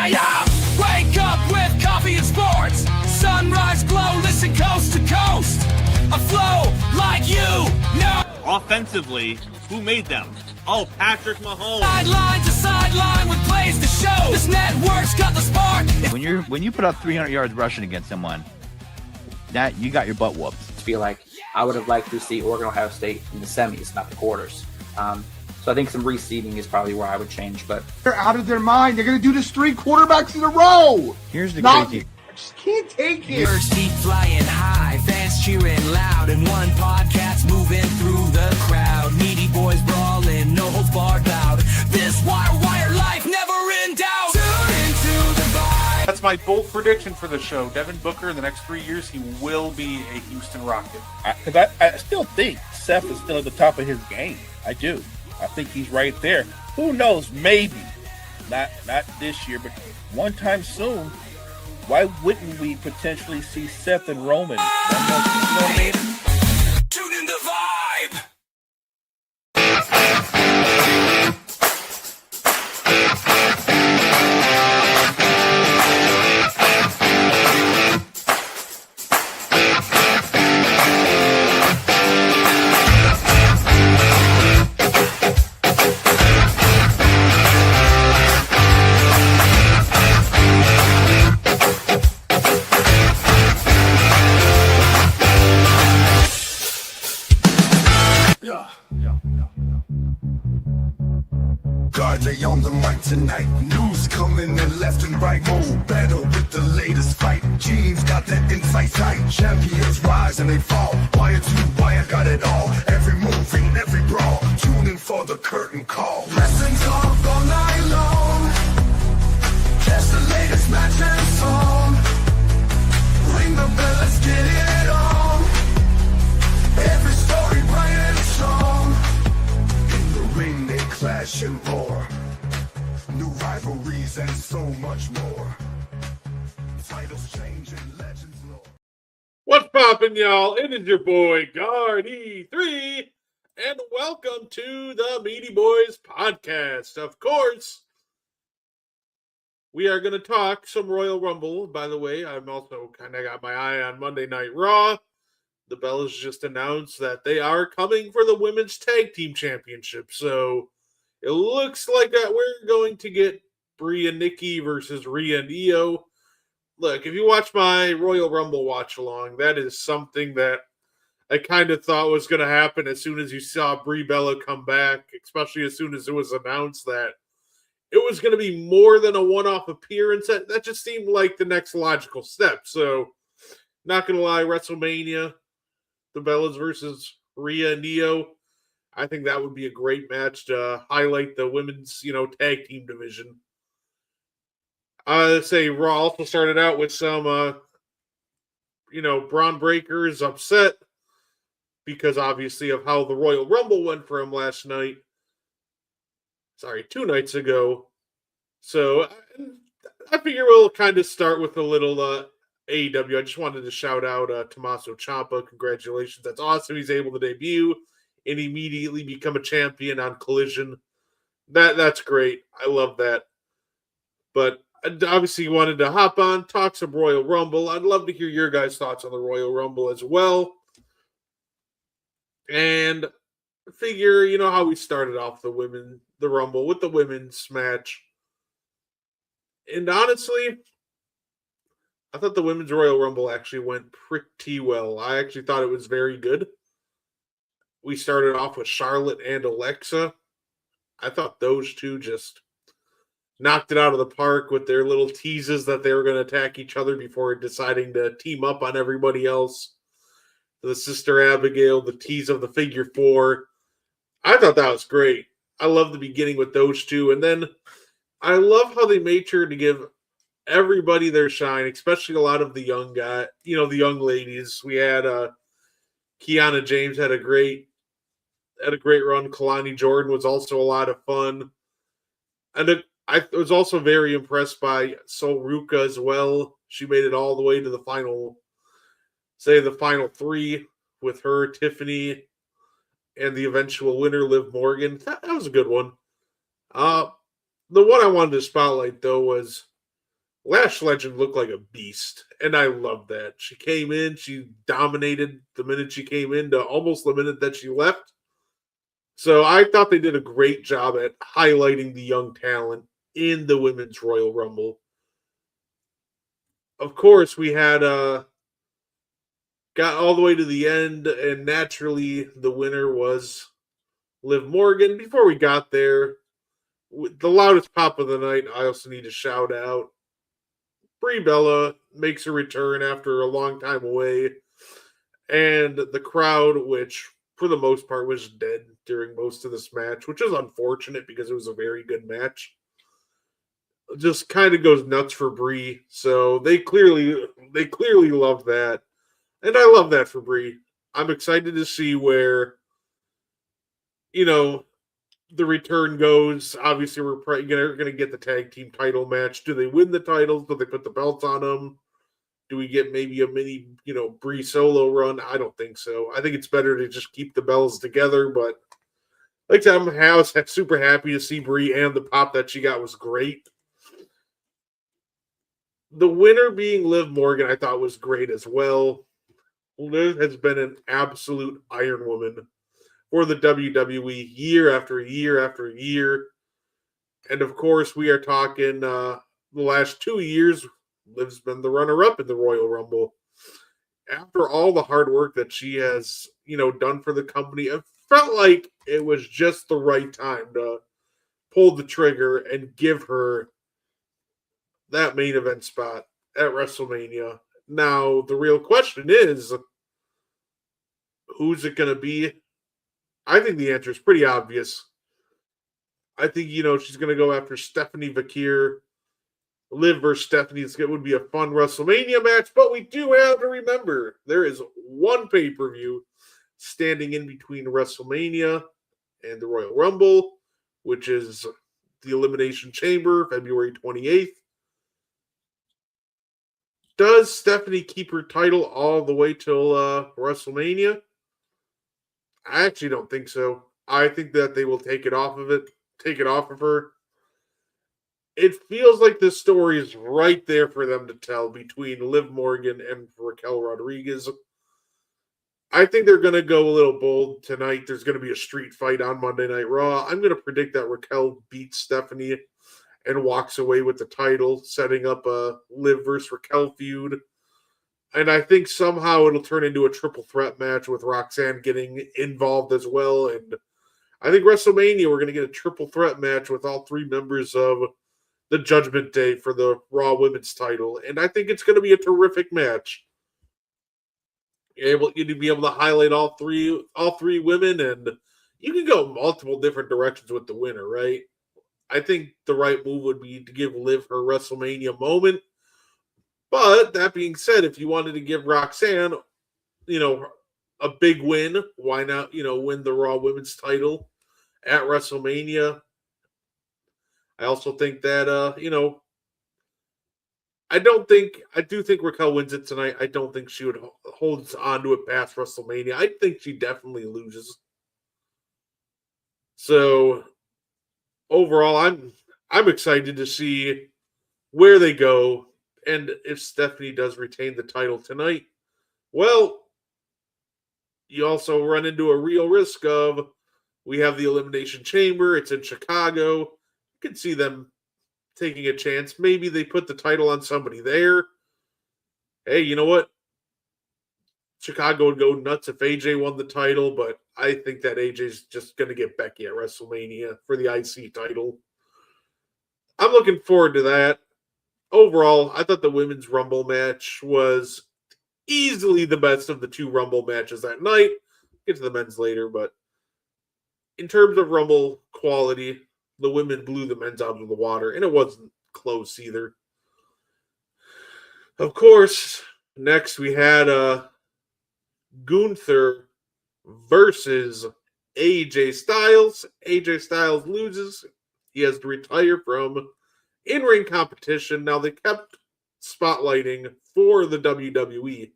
Yeah. Wake up with coffee and sports. Sunrise glow, listen coast to coast. A flow like you know. Offensively, who made them? Oh, Patrick Mahomes. Sideline to sideline with plays to show. This network's got the spark. When you put up 300 yards rushing against someone, that you got your butt whooped. I feel like I would have liked to see Oregon Ohio State in the semis, not the quarters. So I think some reseeding is probably where I would change. But they're out of their mind. They're going to do this 3 quarterbacks in a row. Here's the crazy. I just can't take it. Birds keep flying high, fans cheering loud, and one podcast moving through the crowd. Meaty Boyz brawling, no holds barred loud. This wire life never in doubt. Tune into the vibe. That's my bold prediction for the show. Devin Booker, in the next 3 years, he will be a Houston Rocket. Because I still think Seth is still at the top of his game. I do. I think he's right there. Who knows? Maybe. Not this year, but one time soon. Why wouldn't we potentially see Seth and Roman? Tune in the vibe. Gardley on the mic tonight. News coming in left and right. More battle with the latest fight. Gene's got that insight tight. Champions rise and they fall. Wire to wire, got it all. Every movie, every brawl. Tune in for the curtain call. Wrestling talk all night long. Catch the latest match and song. Ring the bell, let's get it on. Every story bright and strong. In the ring they clash and roar. New rivalries and so much more. Titles change and legends lore. What's poppin', y'all? It is your boy, Guard-E3, and welcome to the Meaty Boyz podcast. Of course, we are going to talk some Royal Rumble. By the way, I'm also kind of got my eye on Monday Night Raw. The Bellas just announced that they are coming for the Women's Tag Team Championship. So it looks like that we're going to get Brie and Nikki versus Rhea and Io. Look, if you watch my Royal Rumble watch along, that is something that I kind of thought was going to happen as soon as you saw Brie Bella come back, especially as soon as it was announced that it was going to be more than a one-off appearance. That just seemed like the next logical step. So, not going to lie, WrestleMania, the Bellas versus Rhea and Io, I think that would be a great match to highlight the women's, tag team division. Say Raw also started out with some, Braun Breaker's upset because obviously of how the Royal Rumble went for him last night. 2 nights ago. So I figure we'll kind of start with a little AEW. I just wanted to shout out Tommaso Ciampa. Congratulations. That's awesome. He's able to debut and immediately become a champion on Collision. That's great. I love that. But I obviously wanted to hop on, talk some Royal Rumble. I'd love to hear your guys' thoughts on the Royal Rumble as well. And figure, how we started off the Rumble with the women's match. And honestly, I thought the women's Royal Rumble actually went pretty well. I actually thought it was very good. We started off with Charlotte and Alexa. I thought those two just knocked it out of the park with their little teases that they were going to attack each other before deciding to team up on everybody else. The Sister Abigail, the tease of the figure 4. I thought that was great. I love the beginning with those two. And then I love how they made sure to give everybody their shine, especially a lot of the young guys, the young ladies. We had Kiana James had a great run. Kalani Jordan was also a lot of fun. And I was also very impressed by Sol Ruka as well. She made it all the way to the final say the final three with her, Tiffany, and the eventual winner, Liv Morgan. That was a good one. The one I wanted to spotlight though was Lash Legend looked like a beast, and I love that. She came in, she dominated the minute she came in to almost the minute that she left. So I thought they did a great job at highlighting the young talent in the Women's Royal Rumble. Of course, we had got all the way to the end, and naturally the winner was Liv Morgan. Before we got there, the loudest pop of the night, I also need to shout out Brie Bella makes a return after a long time away, and the crowd, which for the most part was dead during most of this match, which is unfortunate because it was a very good match, just kind of goes nuts for Brie. So they clearly love that, and I love that for Brie. I'm excited to see where the return goes. Obviously, we're going to get the tag team title match. Do they win the titles? Do they put the belts on them? Do we get maybe a mini, Brie solo run? I don't think so. I think it's better to just keep the bells together. But like I said, I was super happy to see Brie, and the pop that she got was great. The winner being Liv Morgan, I thought was great as well. Liv has been an absolute Iron Woman for the WWE year after year after year. And of course, we are talking the last 2 years, Liv's been the runner-up in the Royal Rumble. After all the hard work that she has, done for the company, it felt like it was just the right time to pull the trigger and give her that main event spot at WrestleMania. Now, the real question is, who's it going to be? I think the answer is pretty obvious. I think, she's going to go after Stephanie Vakir. Liv versus Stephanie. It would be a fun WrestleMania match, but we do have to remember there is one pay-per-view standing in between WrestleMania and the Royal Rumble, which is the Elimination Chamber, February 28th. Does Stephanie keep her title all the way till WrestleMania? I actually don't think so. I think that they will take it off of her. It feels like the story is right there for them to tell between Liv Morgan and Raquel Rodriguez. I think they're going to go a little bold tonight. There's going to be a street fight on Monday Night Raw. I'm going to predict that Raquel beats Stephanie and walks away with the title, setting up a Liv versus Raquel feud. And I think somehow it'll turn into a triple threat match with Roxanne getting involved as well. And I think WrestleMania, we're going to get a triple threat match with all three members of the Judgment Day for the Raw Women's title. And I think it's going to be a terrific match. You'd be able to highlight all three women, and you can go multiple different directions with the winner, right? I think the right move would be to give Liv her WrestleMania moment. But that being said, if you wanted to give Roxanne, a big win, why not, win the Raw Women's title at WrestleMania? I also think that, I do think Raquel wins it tonight. I don't think she would hold on to it past WrestleMania. I think she definitely loses. So overall, I'm excited to see where they go, and if Stephanie does retain the title tonight, well, you also run into a real risk of, we have the Elimination Chamber. It's in Chicago. You can see them taking a chance. Maybe they put the title on somebody there. Hey, you know what? Chicago would go nuts if AJ won the title, but I think that AJ's just going to get Becky at WrestleMania for the IC title. I'm looking forward to that. Overall, I thought the Women's Rumble match was easily the best of the two Rumble matches that night. Get to the men's later, but in terms of Rumble quality, the women blew the men's out of the water, and it wasn't close either. Of course, next we had Gunther versus AJ Styles. AJ Styles loses. He has to retire from in-ring competition. Now, they kept spotlighting for the WWE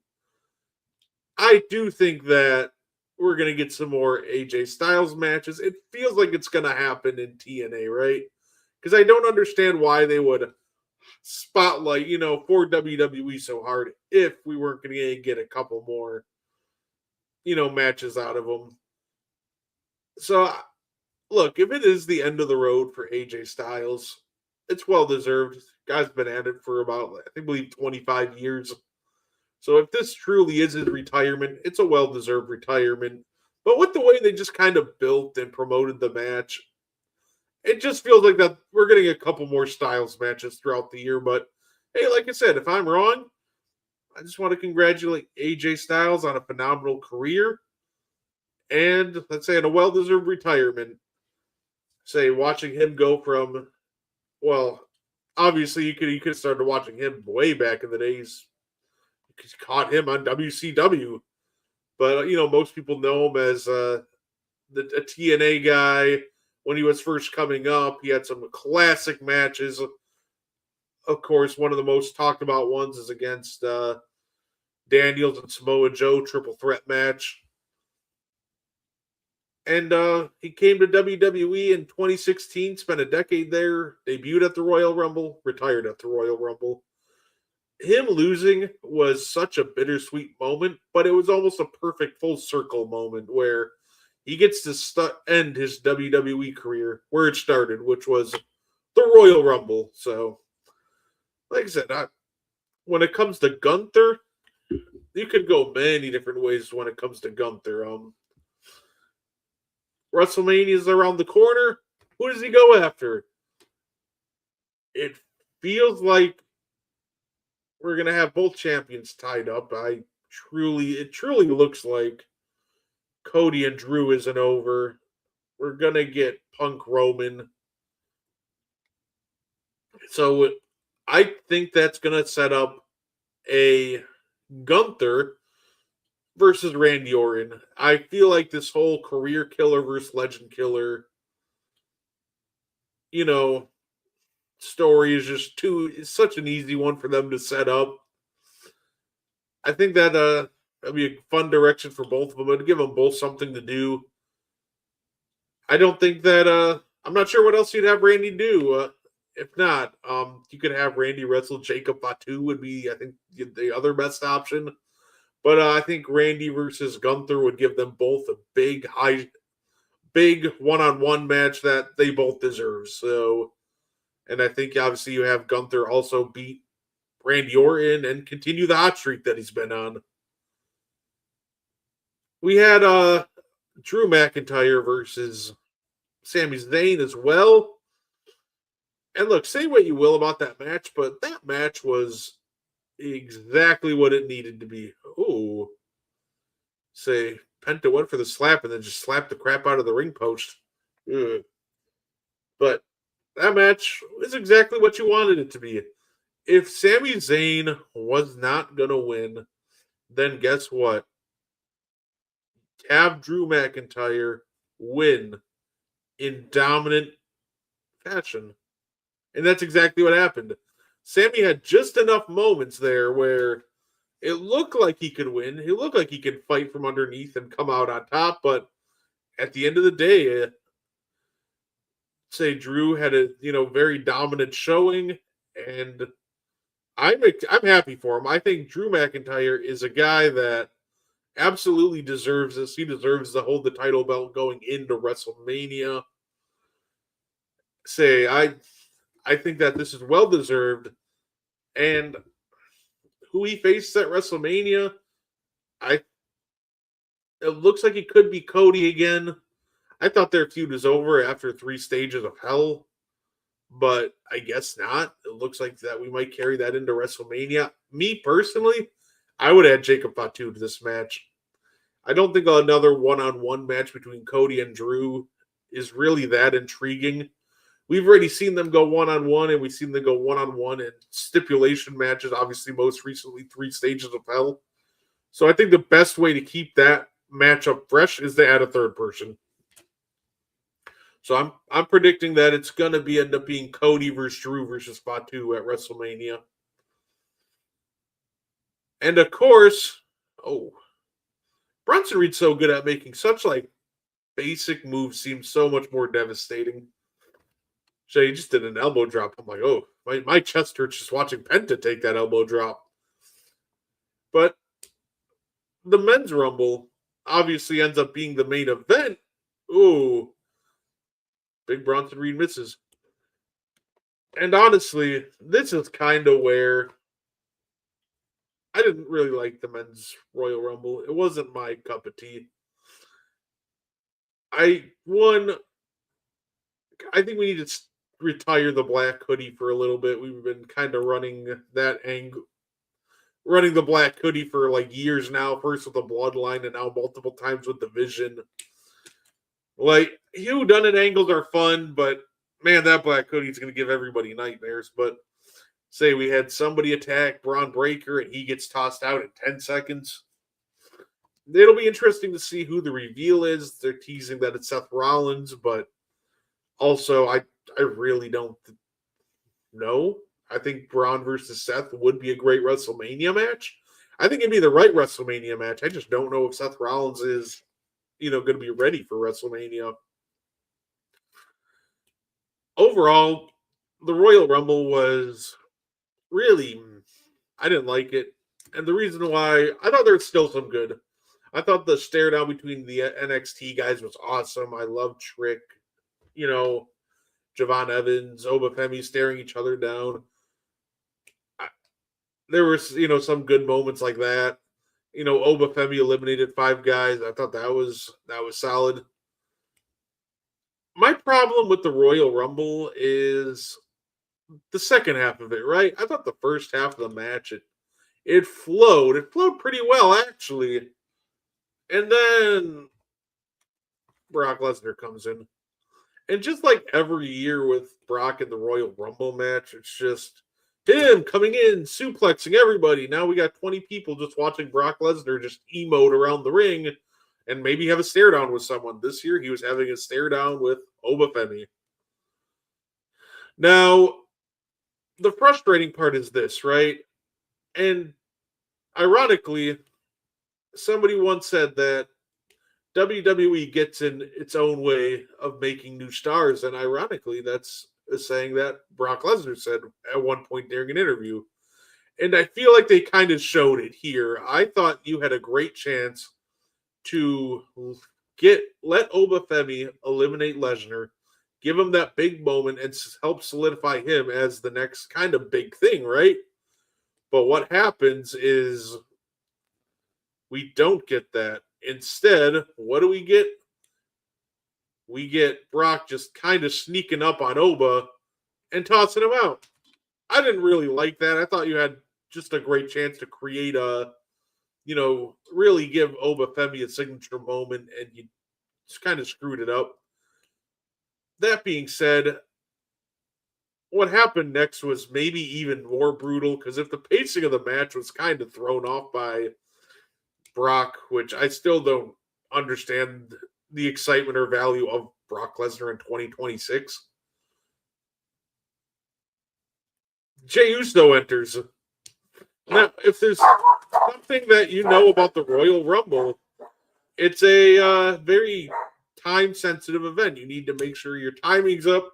I do think that we're going to get some more AJ Styles matches. It feels like it's going to happen in TNA, right? Because I don't understand why they would spotlight, for WWE so hard if we weren't going to get a couple more, matches out of them. So, look, if it is the end of the road for AJ Styles, it's well deserved. Guy's been at it for about, I believe, 25 years. So if this truly is his retirement, it's a well-deserved retirement. But with the way they just kind of built and promoted the match, it just feels like that we're getting a couple more Styles matches throughout the year. But hey, like I said, if I'm wrong, I just want to congratulate AJ Styles on a phenomenal career and, let's say, on a well-deserved retirement. Say, watching him go from, well, obviously you could have started watching him way back in the days. Caught him on WCW, but most people know him as a TNA guy. When he was first coming up, he had some classic matches. Of course, one of the most talked about ones is against Daniels and Samoa Joe triple threat match. And he came to WWE in 2016, spent a decade there, debuted at the Royal Rumble, retired at the Royal Rumble. Him losing was such a bittersweet moment, but it was almost a perfect full circle moment where he gets to end his WWE career where it started, which was the Royal Rumble. So, like I said, when it comes to Gunther, you could go many different ways when it comes to Gunther. WrestleMania is around the corner. Who does he go after? It feels like we're gonna have both champions tied up. It truly looks like Cody and Drew isn't over. We're gonna get Punk Roman. So I think that's gonna set up a Gunther versus Randy Orton. I feel like this whole career killer versus legend killer, story is it's such an easy one for them to set up. I think that that'd be a fun direction for both of them. It'd give them both something to do. I don't think that I'm not sure what else you'd have Randy do. If not, you could have Randy wrestle Jacob Fatu would be, I think, the other best option. But I think Randy versus Gunther would give them both a big one-on-one match that they both deserve. So, and I think obviously you have Gunther also beat Randy Orton and continue the hot streak that he's been on. We had Drew McIntyre versus Sami Zayn as well. And look, say what you will about that match, but that match was exactly what it needed to be. Oh, say Penta went for the slap and then just slapped the crap out of the ring post. Ugh. But that match is exactly what you wanted it to be. If Sami Zayn was not going to win, then guess what? Have Drew McIntyre win in dominant fashion. And that's exactly what happened. Sami had just enough moments there where it looked like he could win. It looked like he could fight from underneath and come out on top. But at the end of the day, say Drew had a very dominant showing, and I'm happy for him. I think Drew McIntyre is a guy that absolutely deserves this. He deserves to hold the title belt going into WrestleMania. Say I think that this is well deserved, and who he faces at WrestleMania, it looks like it could be Cody again. I thought their feud was over after 3 stages of hell, but I guess not. It looks like that we might carry that into WrestleMania. Me personally, I would add Jacob Fatu to this match. I don't think another one-on-one match between Cody and Drew is really that intriguing. We've already seen them go one-on-one, and we've seen them go one-on-one in stipulation matches, obviously most recently 3 stages of hell. So I think the best way to keep that matchup fresh is to add a third person. So I'm predicting that it's going to end up being Cody versus Drew versus Fatu at WrestleMania. And of course, Bronson Reed's so good at making such like basic moves seem so much more devastating. So he just did an elbow drop. I'm like, oh, my chest hurts just watching Penta take that elbow drop. But the men's rumble obviously ends up being the main event. Ooh, big Bronson Reed misses. And honestly, this is kind of where I didn't really like the men's Royal Rumble. It wasn't my cup of tea. I think we need to retire the black hoodie for a little bit. We've been kind of running the black hoodie for like years now. First with the Bloodline, and now multiple times with the Vision. Like, whodunit angles are fun, but man, that black hoodie is going to give everybody nightmares. But say we had somebody attack Braun Breaker and he gets tossed out in 10 seconds. It'll be interesting to see who the reveal is. They're teasing that it's Seth Rollins, but also I really don't know. I think Braun versus Seth would be a great WrestleMania match. I think it'd be the right WrestleMania match. I just don't know if Seth Rollins is, going to be ready for WrestleMania. Overall, the Royal Rumble was really, I didn't like it. And the reason why, I thought there was still some good. I thought the stare down between the NXT guys was awesome. I love Trick, Javon Evans, Oba Femi staring each other down. There was, some good moments like that. Oba Femi eliminated 5 guys. I thought that was solid. My problem with the Royal Rumble is the second half of it, right? I thought the first half of the match, it flowed. It flowed pretty well, actually. And then Brock Lesnar comes in. And just like every year with Brock in the Royal Rumble match, it's just him coming in, suplexing everybody. Now we got 20 people just watching Brock Lesnar just emote around the ring and maybe have a stare down with someone. This year he was having a stare down with Oba Femi. Now, the frustrating part is this, right? And ironically, somebody once said that WWE gets in its own way of making new stars, and ironically, that's a saying that Brock Lesnar said at one point during an interview. And I feel like they kind of showed it here. I thought you had a great chance to let Oba Femi eliminate Lesnar, give him that big moment, and help solidify him as the next kind of big thing, right? But what happens is we don't get that. Instead, what do we get? We get Brock just kind of sneaking up on Oba and tossing him out. I didn't really like that. I thought you had just a great chance to create really give Oba Femi a signature moment, and you just kind of screwed it up. That being said, what happened next was maybe even more brutal, because if the pacing of the match was kind of thrown off by Brock, which I still don't understand the excitement or value of Brock Lesnar in 2026. Jey Uso enters. Now, if there's something that you know about the Royal Rumble, it's a very time-sensitive event. You need to make sure your timing's up,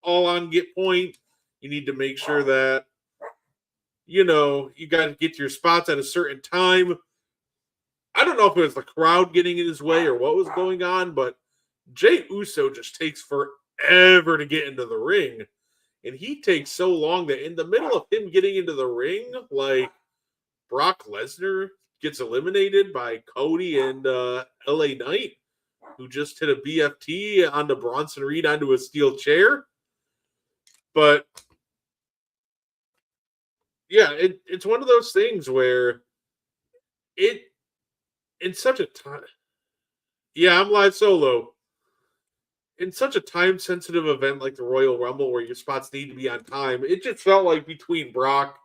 all on get point. You need to make sure that, you got to get to your spots at a certain time. I don't know if it was the crowd getting in his way or what was going on, but Jey Uso just takes forever to get into the ring. And he takes so long that in the middle of him getting into the ring, like Brock Lesnar gets eliminated by Cody and LA Knight, who just hit a BFT onto Bronson Reed onto a steel chair. But yeah, it's one of those things where in such a time, yeah, I'm live solo. In such a time-sensitive event like the Royal Rumble, where your spots need to be on time, it just felt like between Brock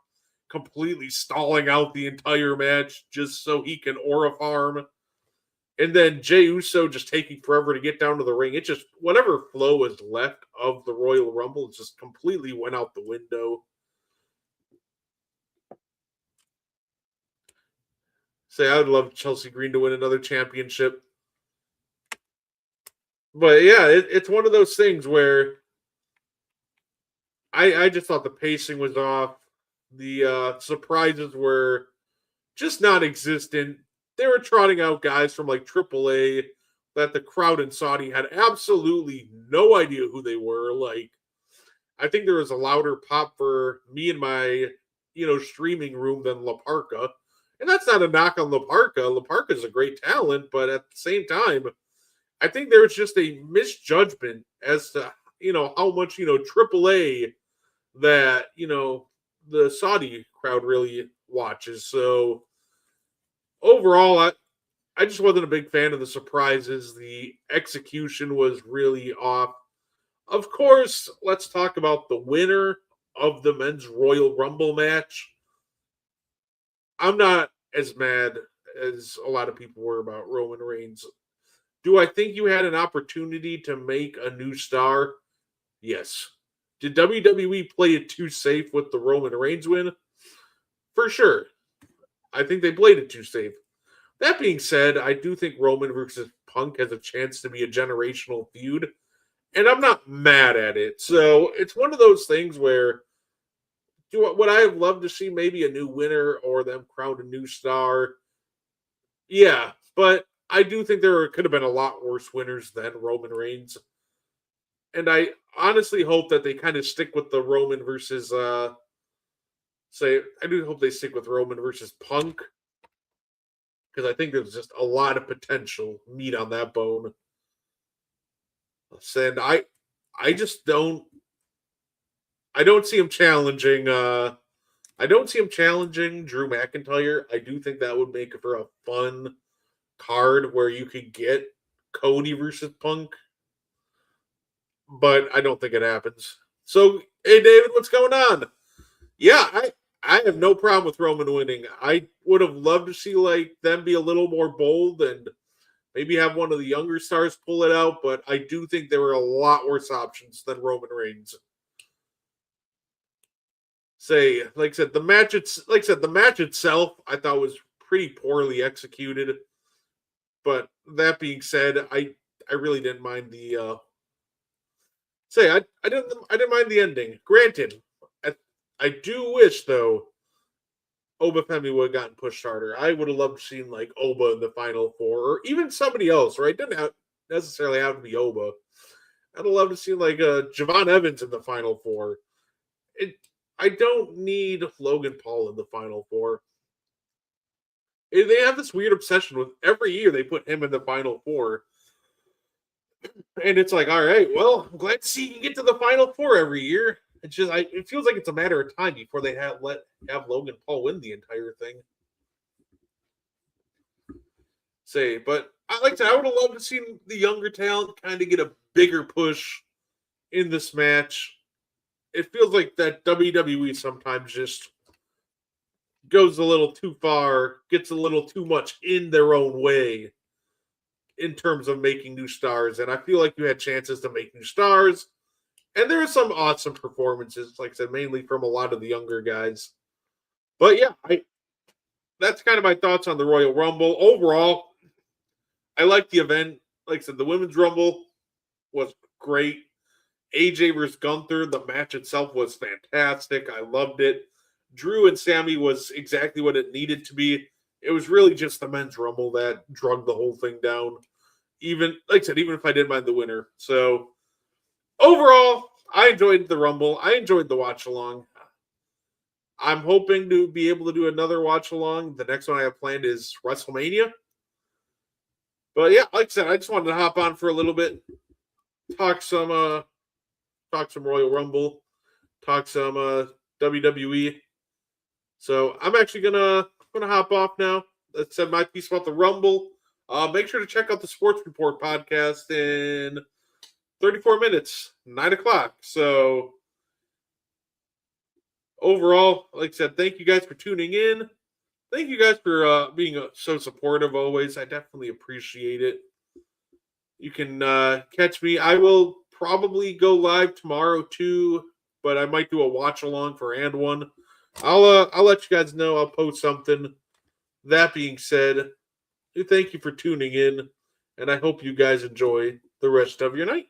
completely stalling out the entire match just so he can aura farm, and then Jey Uso just taking forever to get down to the ring. It just, whatever flow was left of the Royal Rumble just completely went out the window. Say, I would love Chelsea Green to win another championship. But yeah, it's one of those things where I just thought the pacing was off. The surprises were just non existent. They were trotting out guys from like AAA that the crowd in Saudi had absolutely no idea who they were. Like, I think there was a louder pop for me in my, streaming room than La Parca. And that's not a knock on La Parca. La Parca is a great talent, but at the same time, I think there was just a misjudgment as to, how much, AAA that, the Saudi crowd really watches. So overall, I just wasn't a big fan of the surprises. The execution was really off. Of course, let's talk about the winner of the men's Royal Rumble match. I'm not as mad as a lot of people were about Roman Reigns. Do I think you had an opportunity to make a new star? Yes. Did WWE play it too safe with the Roman Reigns win? For sure. I think they played it too safe. That being said, I do think Roman versus Punk has a chance to be a generational feud, and I'm not mad at it. So it's one of those things where would I have loved to see maybe a new winner or them crown a new star? Yeah, but I do think there could have been a lot worse winners than Roman Reigns. And I honestly hope that they kind of stick with the Roman versus I do hope they stick with Roman versus Punk. Because I think there's just a lot of potential meat on that bone. And I just don't see him challenging I don't see him challenging Drew McIntyre. I do think that would make it for a fun card where you could get Cody versus Punk. But I don't think it happens. So, hey David, what's going on? Yeah, I have no problem with Roman winning. I would have loved to see like them be a little more bold and maybe have one of the younger stars pull it out, but I do think there were a lot worse options than Roman Reigns. Like I said, the match itself I thought was pretty poorly executed. But that being said, I really didn't mind the I didn't mind the ending. Granted, I do wish though Oba Femi would have gotten pushed harder. I would have loved seeing like Oba in the final four, or even somebody else, right? Doesn't necessarily have to be Oba. I'd have loved to see like Javon Evans in the final four. I don't need Logan Paul in the final four. They have this weird obsession with every year they put him in the final four. And it's like, all right, well, I'm glad to see you get to the final four every year. It's just, it feels like it's a matter of time before they have Logan Paul win the entire thing. But I would have loved to see the younger talent kind of get a bigger push in this match. It feels like that WWE sometimes just goes a little too far, gets a little too much in their own way in terms of making new stars. And I feel like you had chances to make new stars. And there are some awesome performances, like I said, mainly from a lot of the younger guys. But yeah, that's kind of my thoughts on the Royal Rumble. Overall, I like the event. Like I said, the Women's Rumble was great. AJ versus Gunther, the match itself was fantastic. I loved it. Drew and Sammy was exactly what it needed to be. It was really just the Men's Rumble that drug the whole thing down. Even if I didn't mind the winner. So overall, I enjoyed the Rumble. I enjoyed the watch along. I'm hoping to be able to do another watch along. The next one I have planned is WrestleMania. But yeah, like I said, I just wanted to hop on for a little bit, talk some Royal Rumble, talk some WWE. So I'm actually gonna hop off now. That said my piece about the Rumble. Make sure to check out the Sports Report podcast in 34 minutes, 9 o'clock. So overall, like I said, thank you guys for tuning in. Thank you guys for being so supportive always. I definitely appreciate it. You can catch me. I will probably go live tomorrow too, but I might do a watch along for And One. I'll let you guys know. I'll post something. that being said, we thank you for tuning in, and I hope you guys enjoy the rest of your night.